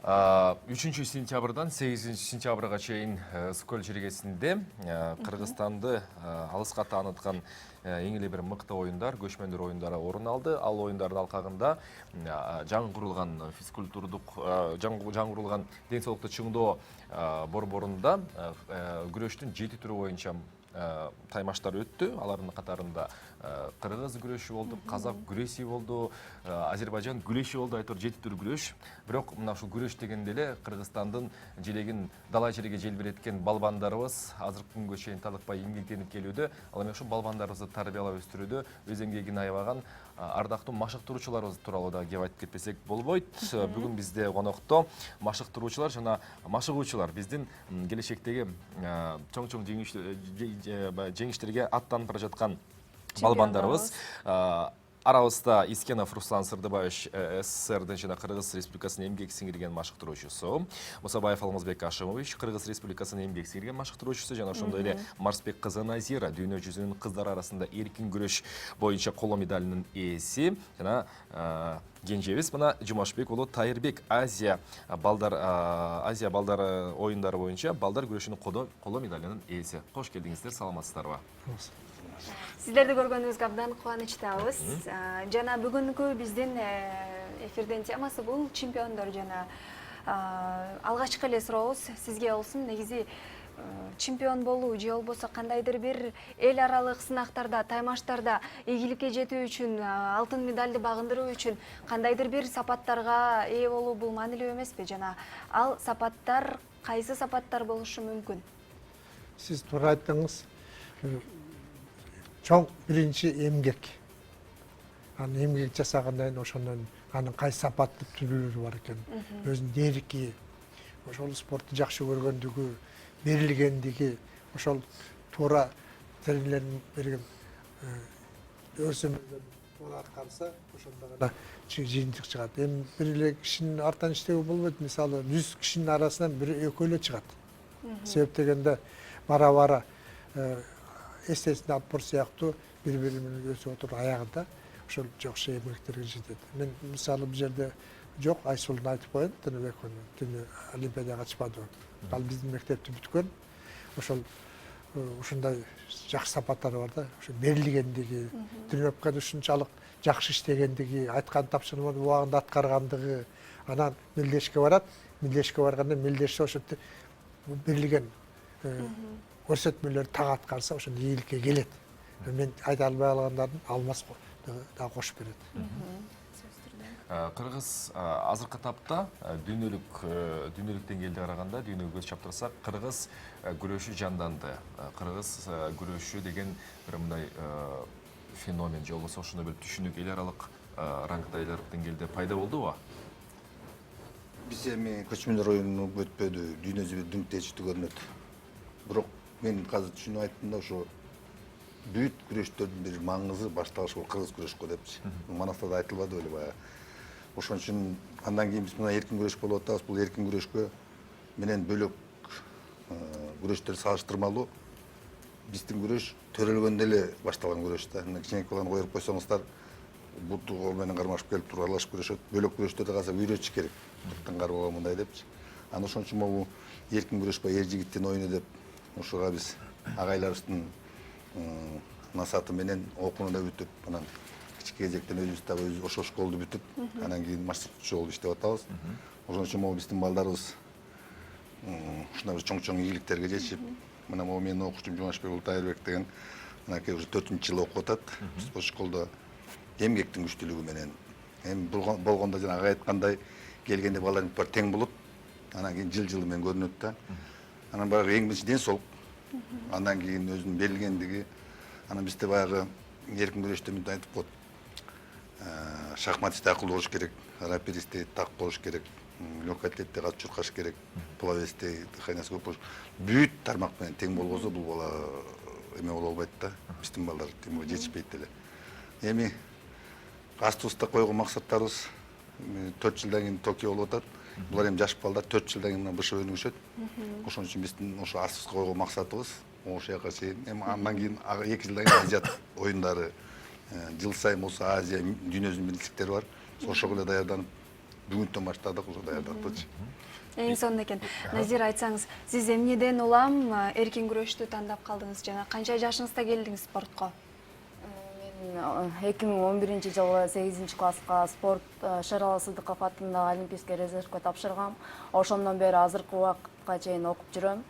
3 сентябрдан 8 сентябрга чейин Скөл жергесинде Кыргызстанды алыска таанытқан эң эле бир мыкты оюндар, көчмөндөр оюндары орун алды. Ал оюндардын алкагында жаңғырылған физкультурдук, жаңғырылған ден соолукту чыңдоо борборунда күрөштүн 7 түрү боюнча таймаштар өттү. Алардын катарында кыргыз күрөшү болду, казак күрөшү болду, Азербайжан күрөшү болду, айтор 7 түр күрөш. Бирок мына ушул күрөш дегенде эле Кыргызстандын желегин дала жерге желбиреткен балбандарыбыз азыркы күнгө чейин талыкпай эмгектенип келүүдө. Ал эми ушул балбандарыбызды тарбиялап өстүрүүдө өз эмгегин аябаган ардактуу машыктыруучуларыбыз тууралуу да кеп айтып кетпесек болбойт. Бүгүн бизде конокто машыктыруучулар жана машыгуучулар, биздин келечектеги чоң-чоң жеңиштерге аттанып бара жаткан балбандарыбыз. Арабызда Искенов Руслан Сырдыбаевич, СССРдин жана Кыргыз Республикасынын эмгек сиңирген машыктыруучусу, Мусабаев Алмазбек Ашимович, Кыргыз Республикасынын эмгек сиңирген машыктыруучусу, жана ошондой эле Марсбек кызы Назира, дүйнө жүзүнүн кыздар арасында эркин күрөш боюнча коло медалынын ээси, жана кенжебиз мына Жумашбек уулу Тайырбек Азия балдар оюндары боюнча балдар күрөшүнүн коло медалынын ээси. Кош келдиңиздер, саламатсыздарбы? Сиздерди көргөнүбүзгө абдан кубанычтабыз. Жана бүгүнкү биздин эфирдин темасы бул чемпиондор жана алгачкы эле сурообуз сизге болсун. Негизи чемпион болуу же болбосо кандайдыр бир эл аралык сынактарда, таймаштарда ийгиликке жетүү үчүн, алтын медалды багындыруу үчүн кандайдыр бир сапаттарга ээ болуу бул маанилүү эмеспи? Жана ал сапаттар кайсы сапаттар болушу мүмкүн? Сиз туура айттыңыз. Чоң биринчи эмгек. Анын эмгек жасагандан кийин ошондон анын кайсы сапаттуу түрлөрү бар экен. Өзүнүн дерки, ошол спортту жакшы көргөндүгү, берилгендиги, ошол туура тренерлердин берген өрсөмөлдөрүн аткарса, ошондо гана жыйынтык чыгат. Эми бир эле кишинин артан иштөө болбойт. Мисалы 100 кишинин арасынан бир экөө эле чыгат. Себеп дегенде бара-бара эстесин алып сыяктуу бири-бири менен өсүп отуруп аягында ошол жакшы эмгектерге жетет. Мен мисалы бул жерде жок, Айсулдун айтып коеюн, Тыныбек түнү Олимпиадага катышпады. Ал биздин мектепти бүткөн. Ошол ушундай жакшы сапаттары бар да. Ошо берилгендиги, тренировкада ушунчалык жакшы иштегендиги, айткан тапшырманы убагында аткаргандыгы, анан мелдешке барат. Мелдешке барганда мелдеште ошо берилген көрсөтмөлөрдү так аткарса, ошондо ийгиликке келет. Мен айта албай калгандардын алмас да кошуп берет. Кыргыз азыркы тапта дүйнөлүк деңгээлде караганда, дүйнөгө көз чаптырсак, кыргыз күрөшү жанданды. Кыргыз күрөшү деген бир мындай феномен же болбосо ошондой бир түшүнүк эл аралык рангда, эл аралык деңгээлде пайда болдубу? Биз эми көчмөндөр оюну өтпөдү, дүйнө жүзүндө дүңктечти көрүнөт. Бирок мен азыр түшүнүп айттым да, ошо бүт күрөштөрдүн бир маңызы башталышы бул кыргыз күрөш го депчи. Манастарда айтылбады беле баягы. Ошон үчүн андан кийин биз мына эркин күрөш болуп атабыз. Бул эркин күрөшкө менен бөлөк күрөштөр салыштырмалуу. Биздин күрөш төрөлгөндө эле башталган күрөш да. Кичинекей баланы коюп койсоңуздар, буту кол менен кармашып келип туруп аралашып күрөшөт. Бөлөк күрөштөрдү казак үйрөтүш керек. Буттан кармаган мындай депчи. Анан ошон үчүн бул эркин күрөш ба эр жигиттин оюну деп ошого биз агайларыбыздын насаты менен окууну бүтүп, анан кички кезектен өзүбүз да ошол школду бүтүп, анан кийин машыктыруучу болуп иштеп атабыз. Ошон үчүн могу биздин балдарыбыз ушундай бир чоң-чоң ийгиликтерге жетишип, мына могу менин окуучум Жумашбек уулу Тайырбек деген мынакей уже 4-жыл окуп атат. Биз ошол школдо эмгектин күчтүүлүгү менен, эми болгондо жана ага айткандай келгенде балдар бар тең болот. Анан кийин жыл менен көрүнөт да. Анан баягы эң биринчи ден соолук. Андан кийин өзүнүн берилгендиги. Анан бизде баягы эркин күрөштө мындай айтып коет. Шахматисте акылдуу болуш керек, раперисте так болуш керек, легкий атлетте кат чуркаш керек, пловесте дыханиясы көп болуш. Бүт тармак менен тең болбосо бул бала эме боло албайт да. Биздин балдар тең жетишпейт деле. Эми астыбызда койгон максаттарыбыз 4 жылдан кийин Токио болуп атат. Булар эми жаш балдар 4 жылдан кийин БШ өнүгүшөт. Ошон үчүн биздин ошо астыбызга койгон максатыбыз ошол жака чейин. Эми андан кийин 2 жылдан кийин Азия оюндары, жыл сайын болсо Азия дүйнө жүзүнүн биринчиликтери бар. Ошого эле даярданып бүгүнтөн баштадык уже даярдыктычы. Эң сонун экен. Назир, айтсаңыз, сиз эмнеден улам эркин күрөштү тандап калдыңыз жана канча жашыңызда келдиңиз спортко? Мен 2011 жылы 8 класска спорт Шералы Сыдыков атындагы Олимпийский резервге тапшыргам. Ошондон бери азыркы убакытка чейин окуп жүрөм.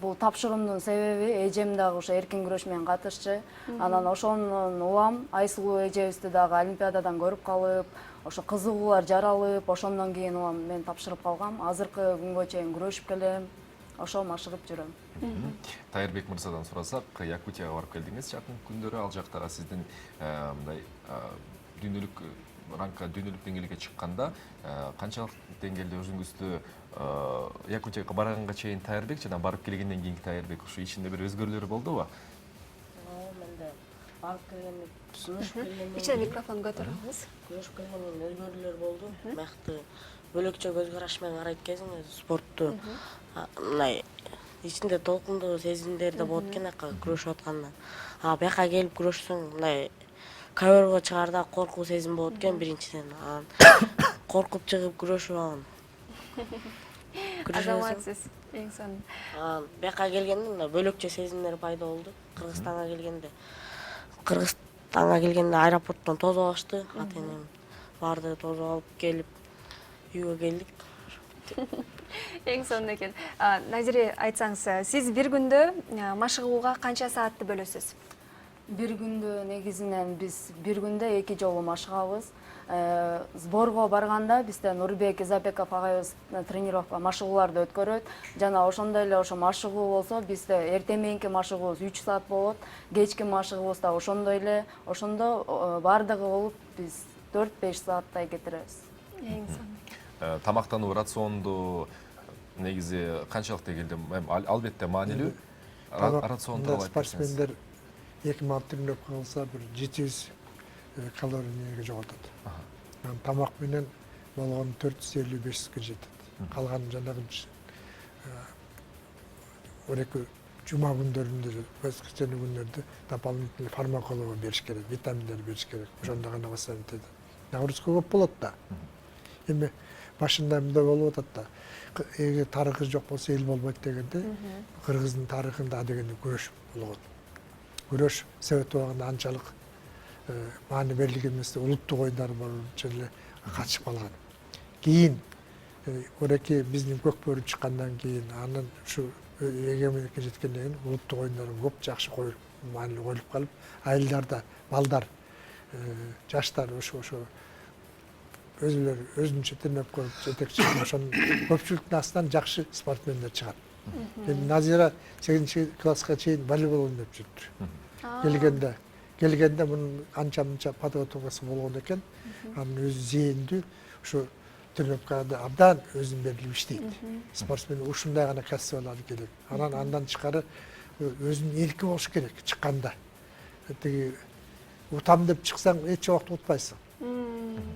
Бул тапшыруумдун себеби эжем дагы ошо эркин күрөш менен катышчы. Анан ошонун улам Айсулуу эжебизди дагы Олимпиададан көрүп калып, ошо кызыгуулар жаралып, ошондон кийин улам мен тапшырып калгам. Азыркы күнгө чейин күрөшүп келем. Ошо машыгып жүрөм. Тайырбек мырзадан сурасак, Якутияга барып келдиңиз жакын күндөрү, ал жактагы сиздин мындай дүйнөлүк ранка, дүйнөлүк деңгээлге чыкканда канчалык деңгээлде өзүңүздү Якутияга барганга чейин Тайырбек жана барып келгенден кийинки Тайырбек ушу ичинде бир өзгөрүүлөр болдубу? Менде барып келгенде күрөшүп келгенден Ичине микрофон көтөрүңүз. күрөшүп келгенден өзгөрүүлөр болду. Мыкты бөлөкчө көз караш менен карайт экенсиң спортту. Мындай ичинде толкундуу сезимдер да болот экен ака күрөшүп атканда. Бияка келип күрөшсөң мындай ковёрго чыгаарда коркуу сезим болот экен биринчиден. Коркуп чыгып күрөшүп алам. Азаматсыз. Эң сонун. Бияка келгенде мындай бөлөкчө сезимдер пайда болду. Кыргызстанга келгенде аэропорттон тосуп алышты. Ата-энем барды тосуп алып келип үйгө келдик. Эң сонун экен. Назире, айтсаңыз, сиз бир күндө машыгууга канча саатты бөлөсүз? Бир күндө негизинен биз бир күндө 2 жолу машыгабыз. Сборго барганда бизде Нурбек Изабеков агайыбыз тренировка машыгууларды өткөрөт. Жана ошондой эле ошо машыгуу болсо бизде эртең мененки машыгуубуз 3 саат болот. Кечки машыгуубуз да ошондой эле. Ошондо бардыгы болуп биз 4-5 сааттай кетиребиз. Эң сонун. Тамактануу рационду негизи канчалык деңгээлде? Албетте маанилүү. Рацион тууралуу айтып берсеңиз. Спортсмендер 2 маал тренировка кылса бир 700 калорий жоготот. Тамак менен болгону 450-500 жетет. Калган жанагы эки жума күндөрүндө, воскресенье күндөрдө дополнительный фармакология бериш керек, витаминдер бериш керек. Ошондо гана восстановить этет. Нагрузка көп болот да. Эми башында мындай болуп атат да. Эгер тарыхы жок болсо эл болбойт дегенде, Кыргыздын тарыхында дегенде күрөш болгон. Күрөш совет убагында анчалык маани берилик эмес, улуттук оюндар боюнча эле катышып калган. Кийин ореки биздин көкбөрү чыккандан кийин, анан ушу эгемендикке жеткенден кийин улуттук оюндар көп жакшы маанилүү коюлуп калып, айылдар да, балдар, жаштар ошо өзүлөрү өзүнчө тренировка көрүп жетекчи, ошонун көпчүлүктүн астынан жакшы спортсмендер чыгат. Эми Назира 8 класска чейин волейбол ойноп жүрдү. Келгенде мунун анча-мынча подготовкасы болгон экен. Анын өзү зээндүү, ушу тренировкада абдан өзүн берилип иштейт. Спортсмен ушундай гана кәсип керек. Андан тышкары өзүнүн эрки болуш керек чыкканда. Тиги утам деп чыксаң эч убакта утпайсың.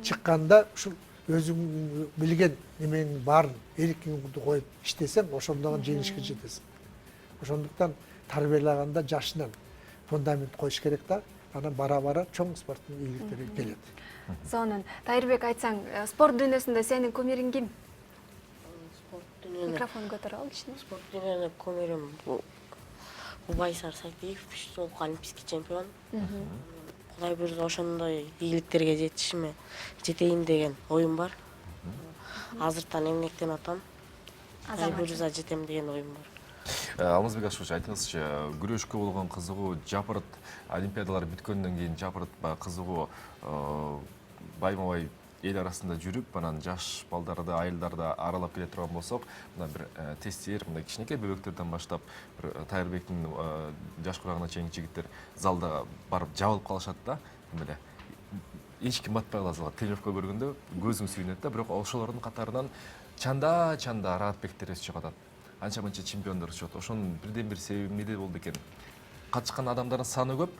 Чыкканда ушул өзүң билген немеңин баарын эркиңди коюп иштесең, ошондон жеңишке жетесиң. Ошондуктан тарбиялаганда жашынан фундамент коюш керек да, анан бара-бара чоң спорттун ийгиликтери келет. Сонун. Тайырбек, айтсаң, спорт дүйнөсүндө сенин кумириң ким? Микрофон көтөрүп ал кичине. Спорт дүйнөсүндө кумирим Убайсар Сайтиев, 3 жолку олимпийский чемпион. Кудай буйрса ошондой ийгиликтерге жетейин деген оюм бар. Азыртан эмгектенип атам. Кудай буйрса жетем деген оюм бар. Алмазбек Ашуш, айтыңызчы, күрөшкө болгон кызыгуу жапырт олимпиадалар бүткөндөн кийин жапырт кызыгуу байма-бай эл арасында жүрүп, анан жаш балдарды, айылдарды аралап келе турган болсок, мына бир тестер, мындай кичинекей бөбөктөрдөн баштап, Тайырбектин жаш курагына чейинки жигиттер залда барып жабылып калышат да, эле. Эч ким батпай кала залга тренировка көргөндө көзүң сүйүнөт да, бирок ошолордун катарынан чанда Аратбектер өсүп чыгат. Анча-мынча чемпиондор чыгат. Ошонун бирден бир себеби эмнеде болду экен? Катышкан адамдардын саны көп,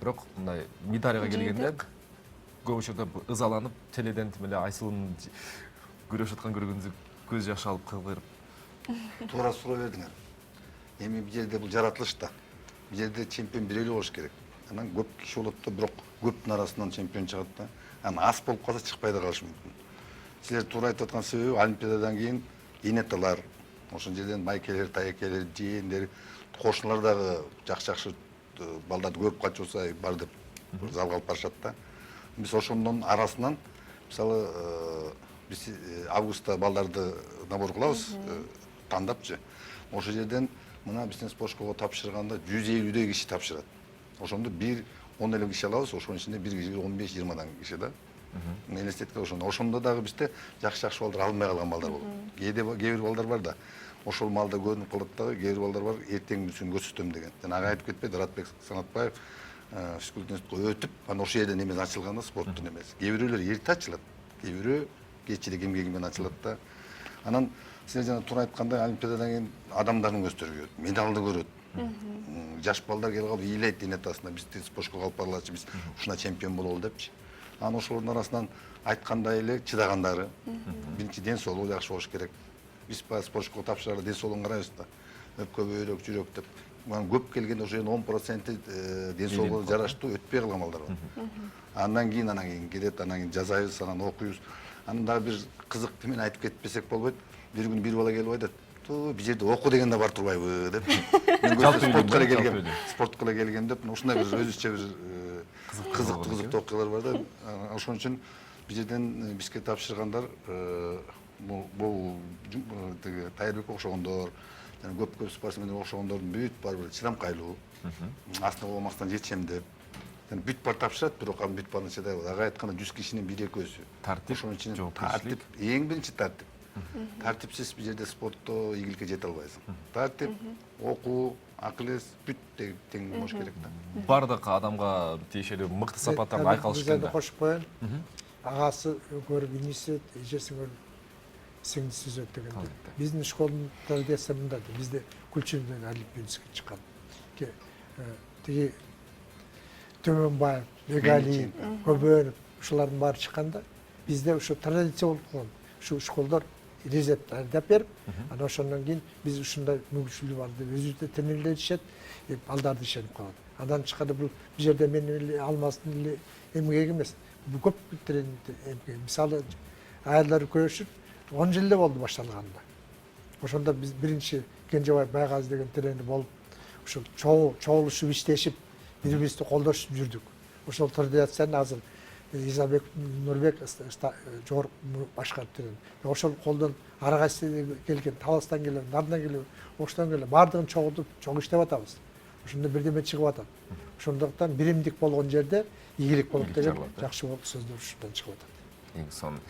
бирок мындай медальга келгенде көп учурда ызаланып, теледен эле Айсылуунун күрөшүп аткан көргөндө көз жашы алып кылгырып. Туура суроо бердиңер. Эми бул жерде бул жаратылыш да. Бул жерде чемпион бирөө эле болуш керек. Анан көп киши болот да, бирок көптүн арасынан чемпион чыгат да. Ана аз болуп калса чыкпай да калышы мүмкүн. силер туура айтып аткан себеби олимпиададан кийин энеталар, ошол жерден майкелер, таекелер, жээндер, кошуналар дагы жакшы балдарды көрүп качыбызса бар деп залга алып барышат да. Биз ошондон арасынан мисалы биз августта балдарды набор кылабыз, тандапчы. Ошол жерден мына биздин спорт школага тапшырганда 150 киши тапшырат. Ошондо 10 эле киши алабыз, ошонун ичинде бир кишиге 15-20 киши да. Элестетке ошондо дагы бизде жакшы балдар алынбай калган балдар болот. Кээ бир балдар бар да, ошол маалда көрүнүп калат дагы, кээ бир балдар бар эртеңгүсүн көрсөтөм деген. Жана ага айтып кетпейди, Радбек Санатбаев физкультурный институтка өтүп, анан ошол жерден эмес ачылганда спорттун эмес. Кээ бирөөлөр эрте ачылат, кээ бирөө кечирээк эмгеги менен ачылат да. Анан силер жана туура айткандай олимпиададан кийин адамдардын көзү көрөт, медалды көрөт. Жаш балдар келип калып ыйлайт энетасына, бизди спорт школага алып барылачы, биз ушуна чемпион бололу депчи. Анан ошолордун арасынан айткандай эле чыдагандары. Биринчи ден соолугу жакшы болуш керек. Биз баягы спорт школага тапшырганда ден соолугун карайбыз да. Өпкө бөйрөк, жүрөк деп. Мына көп келгенде ошо 10% ден соолугу жараштуу өтпөй калган балдар бар. Андан кийин кетет, анан кийин жазайбыз, анан окуйбуз. Анан дагы бир кызык менен айтып кетпесек болбойт. Бир күн бир бала келип айтат, бул жерде оку дегенде бар турбайбы деп. Мен спортко эле келгем деп, ушундай бир өзүчө бир кызыктуу окуялар бар да. Ошон үчүн бул жерден бизге тапшыргандар бул тиги Тайырбекке окшогондор, жана көп спортсмендер окшогондордун бүт баары бир чыдамкайлуу, астына болмастан жетишем деп. Бүт бар тапшырат, бирок анын бүт баарына чыдай албайт. Ага айтканда 100 кишинин 1-2-өсү. Тартип, ошон үчүн тартип, эң биринчи тартип. Тартипсиз бул жерде спортто ийгиликке жете албайсың. Тартип, окуу, акыл эс бүт тең болуш керек да. Бардык адамга тиешелүү мыкты сапаттарды айкалыш керек да. Кошуп коеюн. Агасы көрүп иниси, эжеси көрүп сиңдиси өтөт дегенде. Биздин школдун традициясы мындай. Бизде Кульчинден олимпийский чыккан. Тиги Төмөнбаев, Бегалиев, Көбөнов, ушулардын баары чыкканда, бизде ушу традиция болуп калган. Ушу школдор резерв дайындап берип, анан ошондон кийин биз ушундай мүмкүнчүлүгү бар деп өзүбүздө тенелешет, балдарды ишенип калат. Андан тышкары бул жерде менин алмастын эле эмгеги эмес. Бул көп эмгеги. Мисалы, аялдар күрөшүп 10 жылда болду башталганда. Ошондо биз биринчи Кенжебай Байгаз деген тренер болуп, ушул чогулушуп иштешип, бири-бирибизди колдошуп жүрдүк. Ошол традицияны азыр Изабек Нурбек жогорку башкарып турган. Ошол колдон ар кайсы келген, Таластан келген, Нардан келген, Оштан келген, баардыгын чогултуп, чоң иштеп атабыз. Ошондо бирдеме чыгып атат. Ошондуктан биримдик болгон жерде ийгилик болот деген жакшы сөздөр ушундан чыгып атат. Эң сонун.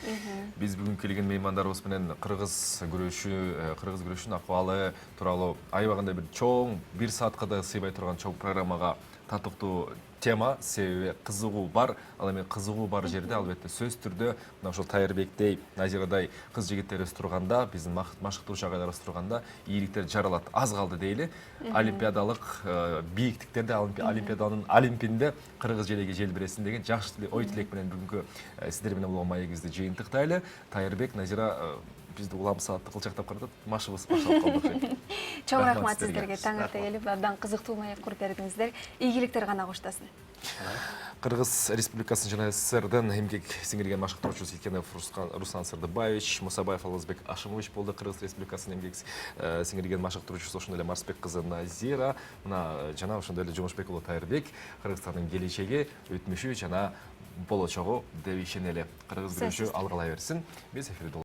Биз бүгүн келген меймандарыбыз менен кыргыз күрөшүнүн акыбалы тууралуу аябагында бир чоң 1 саатка да сыйбай турган чоң программага татыктуу тема, себеби кызыгуу бар. Ал эми кызыгуу бар жерде албетте сөз түрдө мына ошол Тайырбектей, Назирадай кыз жигиттерибиз турганда, биздин машыктуучу агайларыбыз турганда ийгиликтер жаралат. Аз калды дейли. Олимпиадалык бийиктиктерде, олимпиаданын олимпинде кыргыз желеги желбиресин деген жакшы ой тилек менен бүгүнкү сиздер менен болгон маегибизди жыйынтыктайлы. Тайырбек, Назира бизди улам саатты кылчактап каратат. Машыбыз башталып калды. Чоң рахмат сиздерге. Таң эрте келип, абдан кызыктуу маек куруп бердиңиздер. Ийгиликтер гана коштасын. Кыргыз Республикасынын жана СССРдин эмгек сиңирген машыктоочусу Икенов Руслан Сырдыбаевич, Мусабаев Албазбек Ашымович болду. Кыргыз Республикасынын эмгек сиңирген машыктоочусу ошондой эле Марсбек кызы Назира, мына жана ошондой эле Жумушбек уулу Тайырбек Кыргызстандын келечеги, өтмүшү жана болочогу деп ишенели. Кыргыз күрөшү алгылай берсин. Биз эфирде